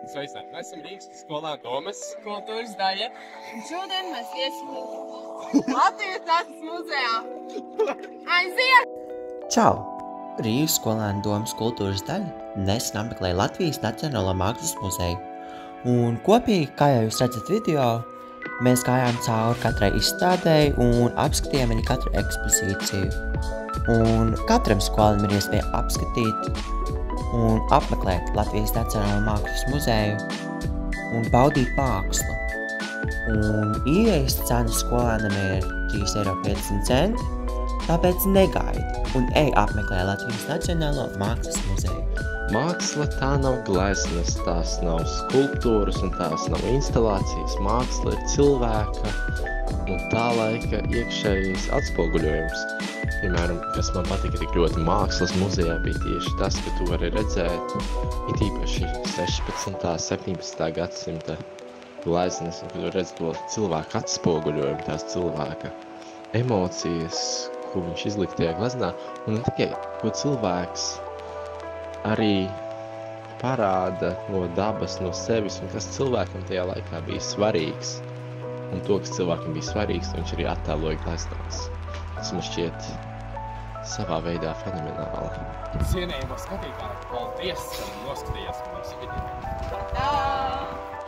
Sveicināti! Mēs esam Rīgas skolā Domas kultūras daļa. Un šodien mēs viesamies Latvijas Tautas muzejā. Aiziet! Čau! Rīgas skolēnu Domas kultūras daļa nesen apmeklēja Latvijas Nacionālo mākslas muzeju. Un kopīgi, kā jau jūs redzat video, mēs gājām cauri katrai izstādēji un apskatījām arī katru ekspozīciju. Un katram skolēnam ir iespēja apskatīt un apmeklēt Latvijas Nacionālo mākslas muzeju un baudīt mākslu. Un ieejas cena skolēnam ir 3,50 €, tāpēc negaidi un ej apmeklē Latvijas Nacionālo mākslas muzeju. Māksla tā nav gleznas, tās nav skulptūras un tās nav instalācijas. Māksla ir cilvēka un tā laika iekšējais atspoguļojums. Piemēram, kas man patika tik ļoti mākslas muzejā, bija tieši tas, ka tu vari redzēt it īpaši 16. 17. gadsimta gleznas, un kad tu redz to cilvēku atspoguļojumu, tās cilvēka emocijas, ko viņš izlika tajā gleznā, un ne tikai, ko cilvēks arī parāda no dabas, no sevis, un kas cilvēkam tajā laikā bija svarīgs. Un to, kas cilvēkam bija svarīgs, viņš arī attēloja gleznās. Tas man šķiet savā veidā fenomenāli. Cienījamo skatītāju, paldies, ka noskatījās mūsu video. Tā!